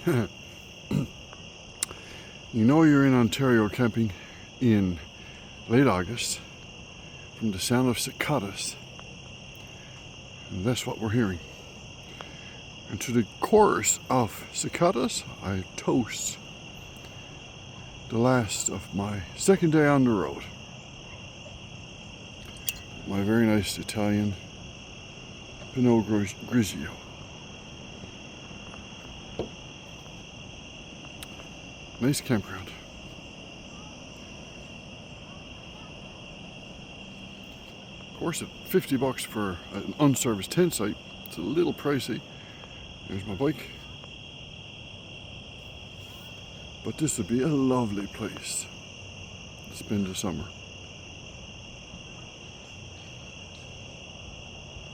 You know you're in Ontario camping in late August from the sound of cicadas, and that's what we're hearing. And to the chorus of cicadas, I toast the last of my second day on the road. My very nice Italian Pinot Grigio. Nice campground. Of course, at $50 for an unserviced tent site, it's a little pricey. There's my bike. But this would be a lovely place to spend the summer.